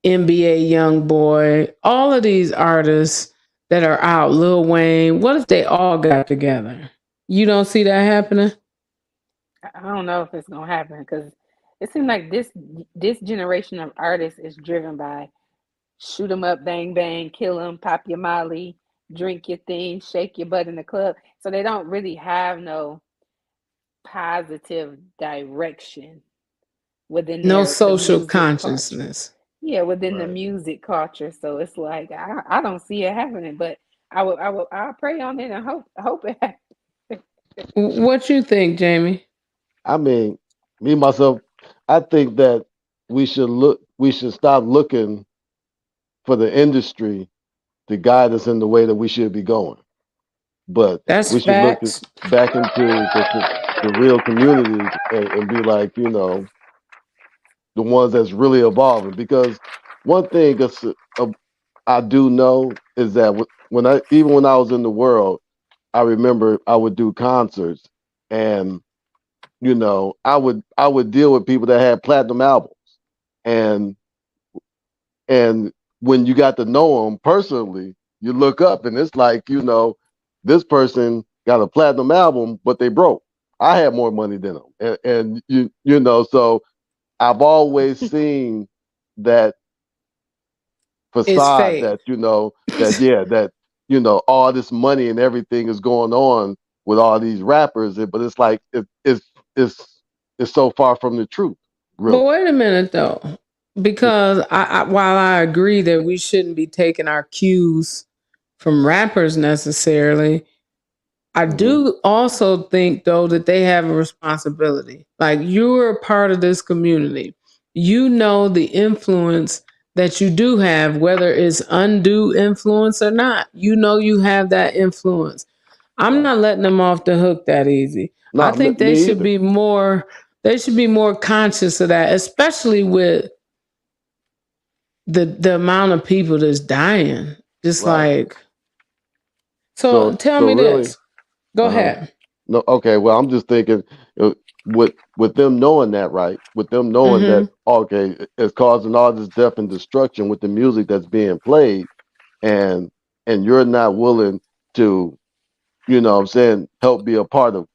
NBA Young Boy, all of these artists that are out, Lil Wayne, what if they all got together? You don't see that happening? I don't know if it's gonna happen because it seems like this generation of artists is driven by shoot 'em up, bang bang, kill 'em, pop your molly, drink your thing, shake your butt in the club. So they don't really have no positive direction within No the social music culture. consciousness. Yeah, within the Right. music culture. So it's like I don't see it happening, but I'll pray on it and hope it happens. What you think, Jamie? I mean, me myself, I think that we should stop looking for the industry to guide us in the way that we should be going. But That's we should look facts. back into the real communities and be like, the ones that's really evolving. Because one thing I do know is that even when I was in the world, I remember I would do concerts, and I would deal with people that had platinum albums, and and when you got to know them personally, you look up and it's like, this person got a platinum album, but they broke. I had more money than them, and so I've always seen that It's facade fake. that that all this money and everything is going on with all these rappers, but it's like it's so far from the truth, But really. wait a minute though, because while I agree that we shouldn't be taking our cues from rappers necessarily, I Hmm. do also think though that they have a responsibility. Like you're a part of this community. You know the influence that you do have, whether it's undue influence or not. You know you have that influence. I'm Right. not letting them off the hook that easy. I No, think they me should either. be more conscious of that, especially with the amount of people that's dying. Just Right. like So so tell so me really, this. Go uh-huh. ahead. No, okay. Well, I'm just thinking, with them knowing that, right? With them knowing that, Mhm. okay, it's causing all this death and destruction with the music that's being played, and you're not willing to, what I'm saying, help be a part of,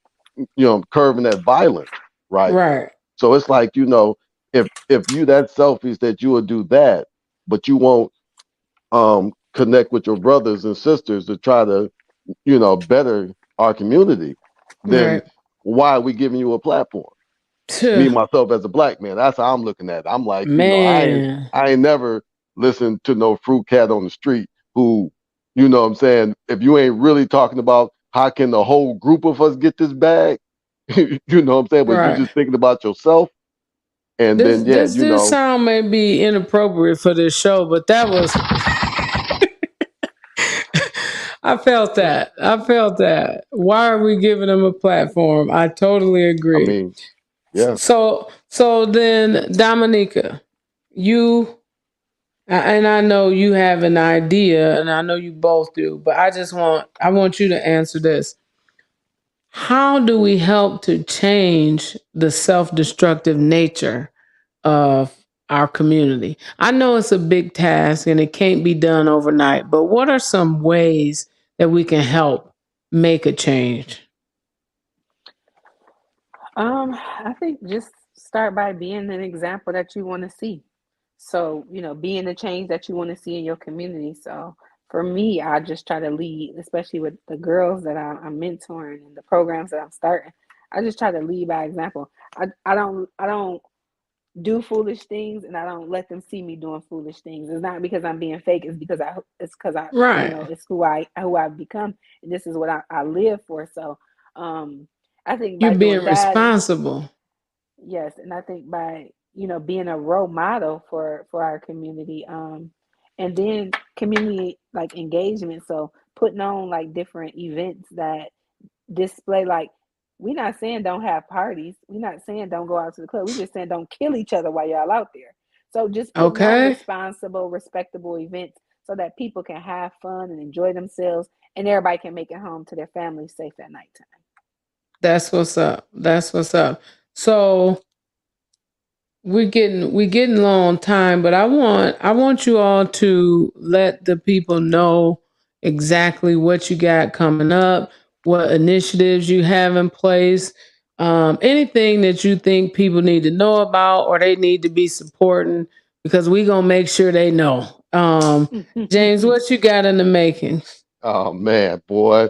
curbing that violence, right? Right. So it's like, if you that selfish that you will do that, but you won't connect with your brothers and sisters to try to, better our community, then Right. why are we giving you a platform? Me Tuh, myself as a black man, that's how I'm looking at it. I'm like, man. I ain't never listened to no fruit cat on the street who, what I'm saying, if you ain't really talking about how can the whole group of us get this bag, what I'm saying, but you Right. just thinking about yourself, and This then yeah, this this sound may be inappropriate for this show, but that was I felt that. I felt that. Why are we giving them a platform? I totally I agree. mean, yeah. So then Dominica, you and I know you have an idea and I know you both do, but I want you to answer this. How do we help to change the self-destructive nature of our community? I know it's a big task and it can't be done overnight, but what are some ways that we can help make a change? I think just start by being an example that you want to see. So, being the change that you want to see in your community. So, for me, I just try to lead, especially with the girls that I'm mentoring and the programs that I'm starting. I just try to lead by example. I don't do foolish things, and I don't let them see me doing foolish things. It's not because I'm being fake. It's because Right. it's who I've become, and this is what I live for. So, um, I think You by being doing that, responsible. yes, and I think by being a role model for our community, and then community like engagement. So putting on like different events that display like we're not saying don't have parties. We're not saying don't go out to the club. We're just saying don't kill each other while y'all out there. So just putting on Okay? responsible, respectable events so that people can have fun and enjoy themselves and everybody can make it home to their families safe at nighttime. That's what's up. That's what's up. So we're getting low on time, but I want you all to let the people know exactly what you got coming up, what initiatives you have in place, anything that you think people need to know about or they need to be supporting, because we gonna make sure they know. James, what you got in the making? Oh man, boy,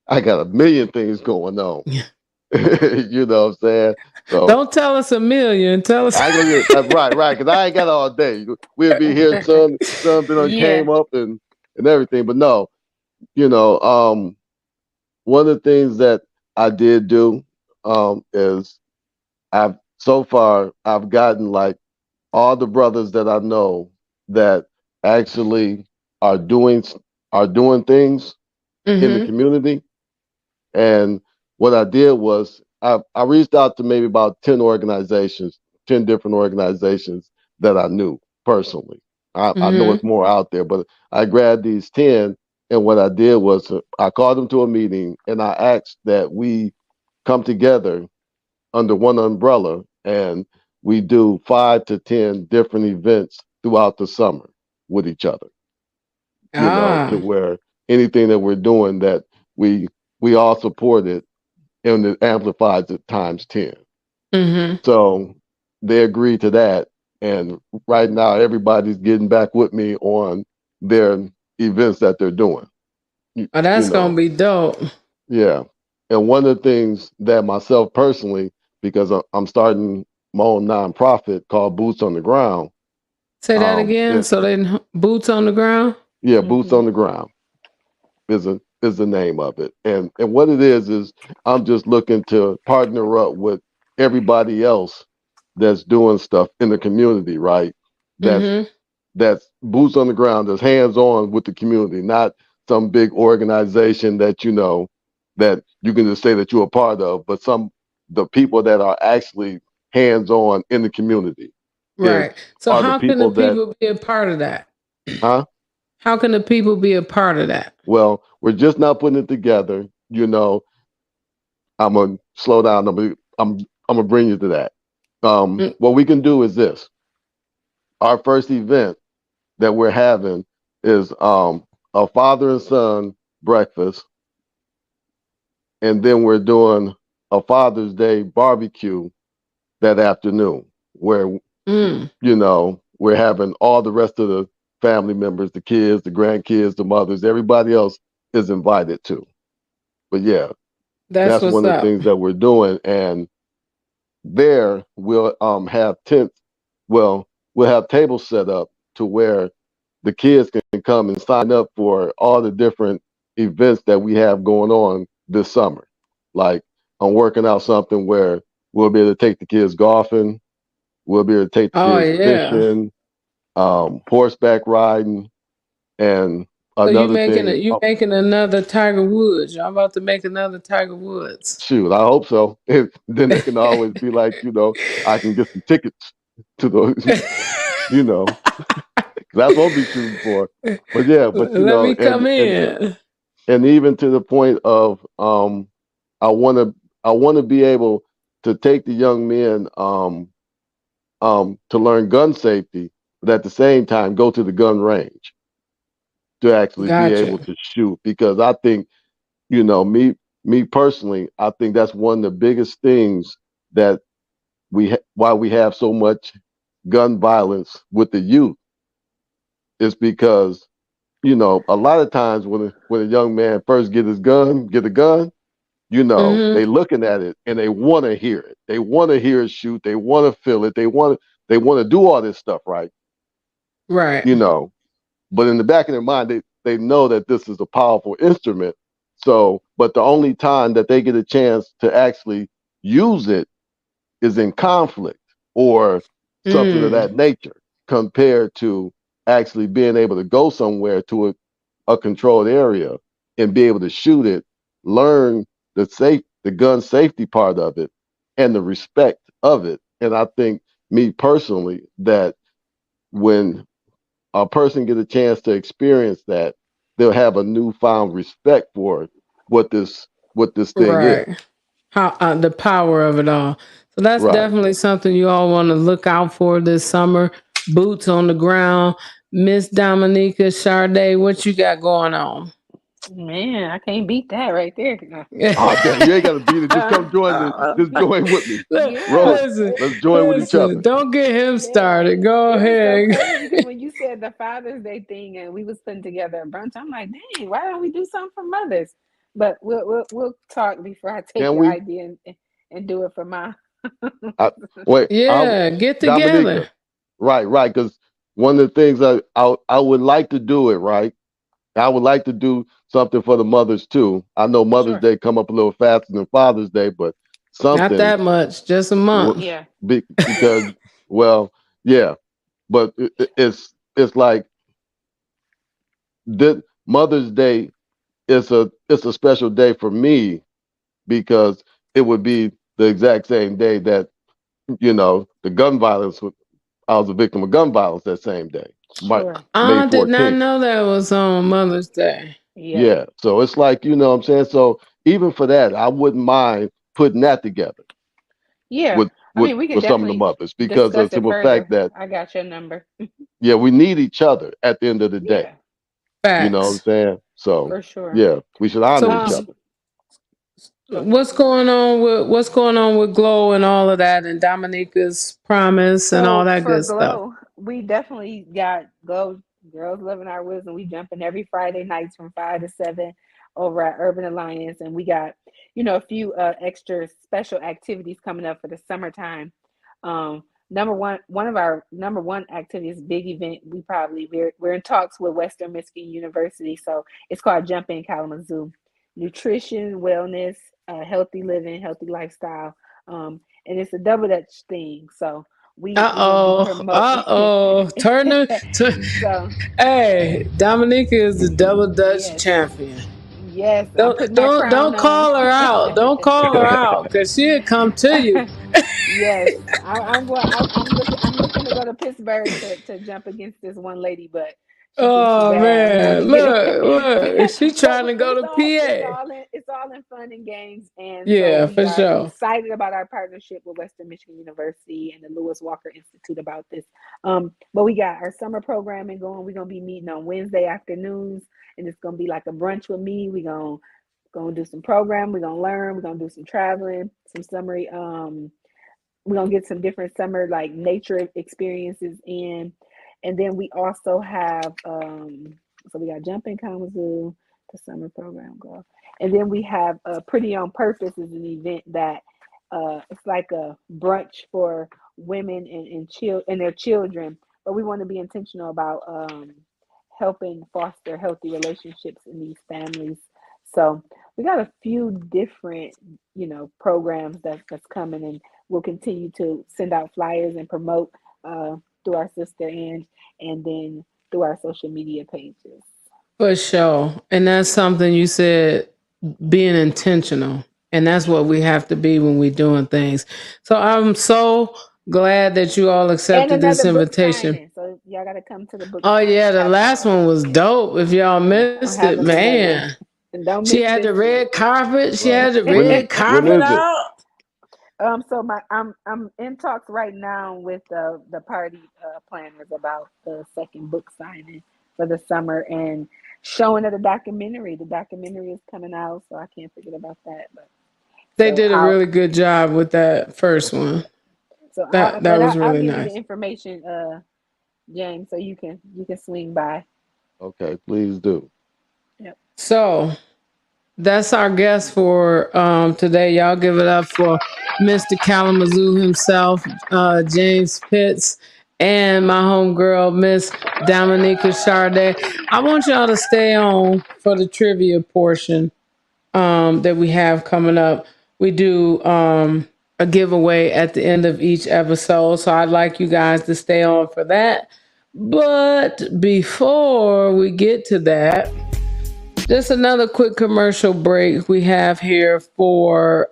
I got a million things going on. You know what I'm saying? So Don't tell us a million. Tell us. I ain't gonna get that's right, right, because I ain't got all day. We'll be here, something done Yeah. came up and everything. But no, you know, one of the things that I did do is I've gotten like all the brothers that I know that actually are doing are doing things in the Mm-hmm. community. And what I did was I reached out to maybe about 10 organizations, 10 different organizations that I knew personally. I know Mm-hmm. it's more out there, but I grabbed these 10, and what I did was I called them to a meeting and I asked that we come together under one umbrella and we do 5 to 10 different events throughout the summer with each other, to Ah. where anything that we're doing that we we all support it and it amplifies it times 10. Mm-hmm. So they agreed to that. And right now, everybody's getting back with me on their events that they're doing. Oh, You that's gonna know, be dope. yeah. And one of the things that myself personally, because I'm starting my own nonprofit called Boots on the Ground. Say that again. And So they boots on the ground. yeah, Boots Mm-hmm. on the Ground is the name of it. And what it is I'm just looking to partner up with everybody else that's doing stuff in the community, right? That's Mm-hmm. that's boots on the ground, that's hands on with the community, not some big organization that that you can just say that you're a part of, but the people that are actually hands on in the community is Right. So are the how can the people that people be a part of that? huh? How can the people be a part of that? Well, we're just not putting it together. I'm gonna slow down. I'm gonna bring you to that. Mm, What we can do is this. Our first event that we're having is a father and son breakfast, and then we're doing a Father's Day barbecue that afternoon, where mm, we're having all the rest of the family members, the kids, the grandkids, the mothers, everybody else is invited to. But yeah, that's that's what's one of the up. things that we're doing, and there we'll have tents. Well, we'll have tables set up to where the kids can come and sign up for all the different events that we have going on this summer. Like I'm working out something where we'll be able to take the kids golfing, we'll be able to take the Oh kids yeah. fishing, horseback riding, and So another thing. you making another Tiger Woods. Y'all about to make another Tiger Woods. Shoot, I hope so. And then they can always be like, I can get some tickets to the, you know, that's what I'll be shooting for. But yeah, but Let me come in. and even to the point of I want to be able to take the young men to learn gun safety, but at the same time go to the gun range to actually be able Gotcha. to shoot, because I think me personally, I think that's one of the biggest things that why we have so much gun violence with the youth is because a lot of times when a young man first get a gun, Mm-hmm. they looking at it and they want to hear it. They want to hear it shoot. They want to feel it. They want to do all this stuff, right? Right. You know, but in the back of their mind, they know that this is a powerful instrument. So, but the only time that they get a chance to actually use it is in conflict or something of Mm. that nature, compared to actually being able to go somewhere to a controlled area and be able to shoot it, learn the gun safety part of it and the respect of it. And I think, me personally, that when a person get a chance to experience that, they'll have a newfound respect for what this thing is. Right. How the power of it all. So that's Right. definitely something you all want to look out for this summer. Boots on the ground. Miss Dominica Sharda, what you got going on? Man, I can't beat that right there. No. Oh damn, you ain't gotta beat it. Just come join Uh, just join with me. yeah, Roll. Listen, Let's join with each listen, other. don't get him yeah. started. Go It was so ahead. crazy because when you said the Father's Day thing and we was putting together a brunch, I'm like, dang, why don't we do something for mothers? But we'll talk before I take Can your we? idea and do it for my. I, wait, Yeah, get together. Dominica. Right. Because one of the things I would like to do it, right. I would like to do something for the mothers too. I know Mother's Sure. Day come up a little faster than Father's Day, but Not something that much, just a month. Yeah. because, well, yeah, but it's like Mother's Day is a special day for me because it would be the exact same day that the gun violence. I was a victim of gun violence that same day, Sure. May I did not 14th. know that was on Mother's Day. Yeah. Yeah, so it's like, what I'm saying. So even for that, I wouldn't mind putting that together Yeah. with I with mean, we can with some of the definitely mothers, because of discuss the it simple fact further. that, I got your number. yeah, we need each other at the end of the day. Yeah, You know what I'm Facts. saying? So for sure. yeah, we should honor So each Um, other. Go ahead. What's going on with Glow and all of that, and Dominica's Promise and all So that for good stuff? Glow, we definitely got Glow Girls Loving Our Wisdom. We jumping every Friday nights from 5 to 7 over at Urban Alliance, and we got a few extra special activities coming up for the summertime. Number one of our number one activities, big event. We're in talks with Western Michigan University, so it's called Jump In Kalamazoo. Nutrition, wellness, healthy living, healthy lifestyle. And it's a double Dutch thing. So we're gonna be promoting. Turn the. So Hey, Dominica is the double Dutch yes, champion. yes, I'm Don't putting my don't crown don't on. call her out. Don't call her out, cause she'll come to you. Yes, I'm going. I'm looking to go to Pittsburgh to jump against this one lady, but she thinks she Oh bad. I'm man, just kidding. look, she But trying to go to PA. it's all in fun and games, and so Yeah, we for are sure. excited about our partnership with Western Michigan University and the Lewis Walker Institute about this. But we got our summer programming going. We're gonna be meeting on Wednesday afternoons, and it's gonna be like a brunch with me. We're gonna do some program. We're gonna learn. We're gonna do some traveling, some summary. We're gonna get some different summer like nature experiences in, and then we also have so we got Jump in Kalamazoo, the summer program go, and then we have Pretty on Purpose is an event that it's like a brunch for women and their children, but we want to be intentional about helping foster healthy relationships in these families. So we got a few different programs that's coming, and we'll continue to send out flyers and promote through our sister and then through our social media pages. For sure. And that's something you said, being intentional. And that's what we have to be when we're doing things. So I'm so glad that you all And accepted this another book invitation. signing. So y'all got to come to the book Oh signing. yeah, the last one was dope. If y'all I'm missed it, having another one. man. And don't She miss had this the one. red carpet. She Right. had the When red when carpet is it? out. So I'm in talks right now with the party planners about the second book signing for the summer and showing of the documentary. The documentary is coming out, so I can't forget about that. But They so did a I'll really good job with that first one. so That I that but was I'll really give you the nice. information, James, so you can swing by. Okay, please do. Yep. So that's our guest for today. Y'all give it up for Mr. Kalamazoo himself, James Pitts, and my homegirl, Miss Dominica Sharda. I want y'all to stay on for the trivia portion that we have coming up. We do a giveaway at the end of each episode. So I'd like you guys to stay on for that. But before we get to that, just another quick commercial break we have here for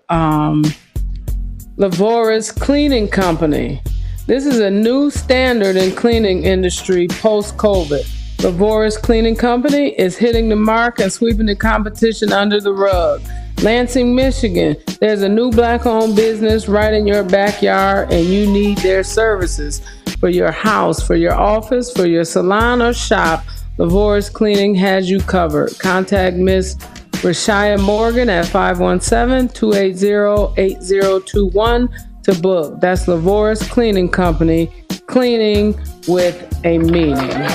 Lavoris Cleaning Company. This is a new standard in cleaning industry post-COVID. Lavoris Cleaning Company is hitting the mark and sweeping the competition under the rug. Lansing, Michigan, there's a new black-owned business right in your backyard, and you need their services for your house, for your office, for your salon or shop. Lavoris Cleaning has you covered. Contact Miss Rashaya Morgan at 517-280-8021 to book. That's Lavoris Cleaning Company, cleaning with a meaning.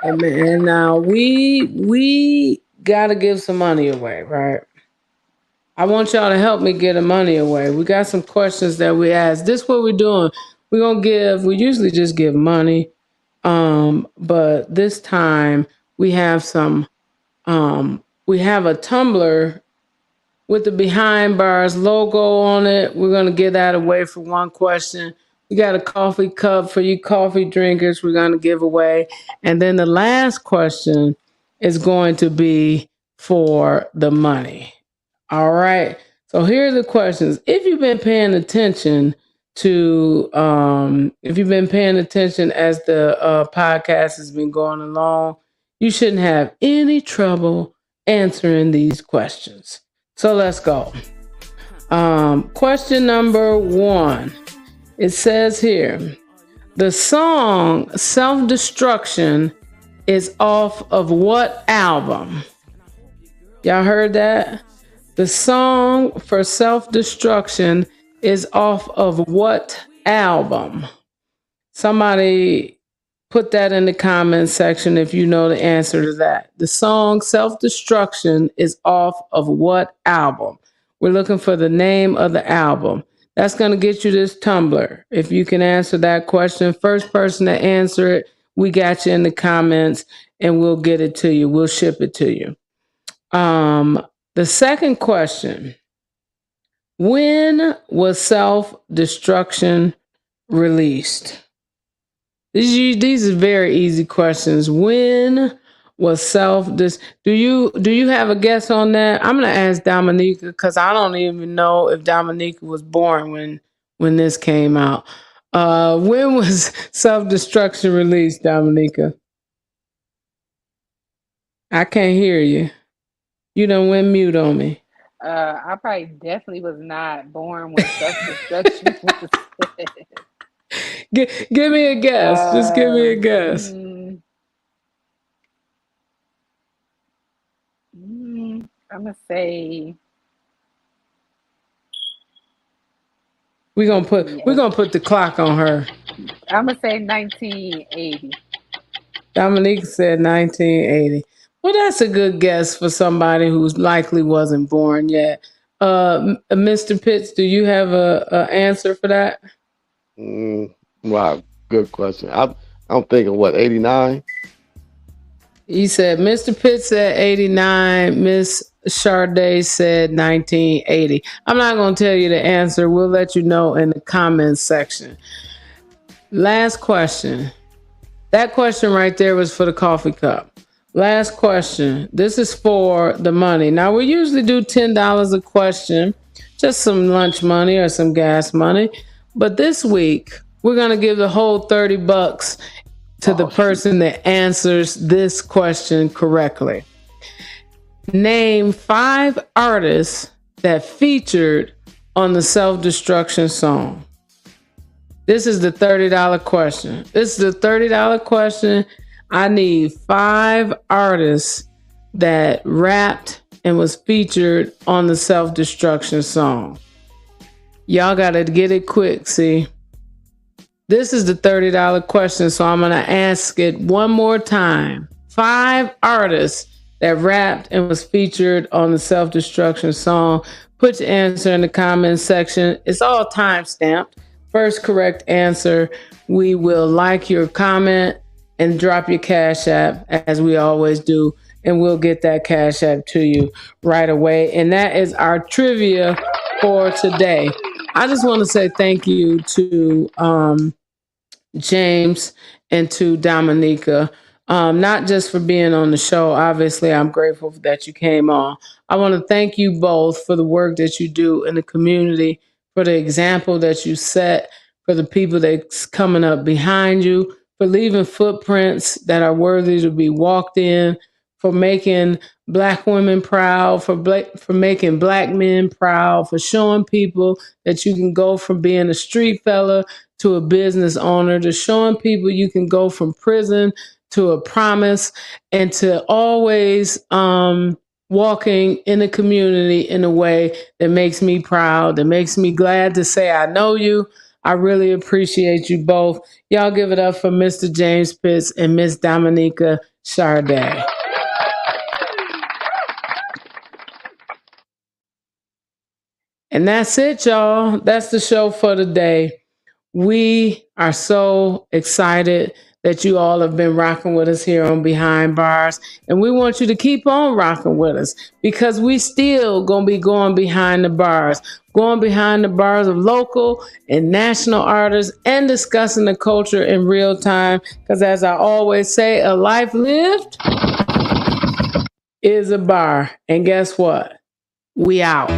And now we got to give some money away, right? I want y'all to help me get the money away. We got some questions that we asked. This is what we're doing. We usually just give money. But this time we have we have a tumbler with the Behind Bars logo on it. We're going to give that away for one question. We got a coffee cup for you coffee drinkers we're going to give away. And then the last question is going to be for the money. All right. So here are the questions. If you've been paying attention as the podcast has been going along, you shouldn't have any trouble answering these questions. So let's go. Question number 1. It says here, the song Self-Destruction is off of what album? Y'all heard that? The song for Self-Destruction is off of what album? Somebody put that in the comments section if you know the answer to that. The song Self-Destruction is off of what album? We're looking for the name of the album. That's going to get you this tumbler. If you can answer that question, first person to answer it, we got you in the comments and we'll get it to you. We'll ship it to you. The second question, when was Self-Destruction released? These are very easy questions. When was do you have a guess on that? I'm gonna ask Dominica because I don't even know if Dominica was born when this came out. When was Self-Destruction released, Dominica? I can't hear you. You done went mute on me. I probably definitely was not born when self-destruction was said. Give me a guess. Just give me a guess. I'm gonna say We're gonna put the clock on her. I'm gonna say 1980. Dominique said 1980. Well, that's a good guess for somebody who's likely wasn't born yet. Mr. Pitts, do you have a answer for that? Wow, good question. I'm thinking what, 89? He said Mr. Pitts said 89. Miss Sharda said 1980. I'm not going to tell you the answer. We'll let you know in the comments section. Last question. That question right there was for the coffee cup. Last question. This is for the money. Now, we usually do $10 a question, just some lunch money or some gas money. But this week, we're going to give the whole $30 to the person that answers this question correctly. Name 5 artists that featured on the Self-Destruction song. This is the $30 question. This is the $30 question. I need 5 artists that rapped and was featured on the Self-Destruction song. Y'all got to get it quick, see? This is the $30 question, so I'm going to ask it one more time. 5 artists that rapped and was featured on the Self-Destruction song. Put your answer in the comments section. It's all time-stamped. First correct answer, we will like your comment and drop your Cash App as we always do, and we'll get that Cash App to you right away. And that is our trivia for today. I just want to say thank you to James and to Dominica, not just for being on the show. Obviously, I'm grateful that you came on. I want to thank you both for the work that you do in the community, for the example that you set for the people that's coming up behind you, for leaving footprints that are worthy to be walked in, for making Black women proud, for making Black men proud, for showing people that you can go from being a street fella to a business owner, to showing people you can go from prison to a promise, and to always walking in the community in a way that makes me proud, that makes me glad to say I know you. I really appreciate you both. Y'all give it up for Mr. James Pitts and Miss Dominica Sharda. And that's it, y'all. That's the show for today. We are so excited that you all have been rocking with us here on Behind Bars. And we want you to keep on rocking with us because we still going to be going behind the bars of local and national artists and discussing the culture in real time. Because as I always say, a life lived is a bar. And guess what? We out.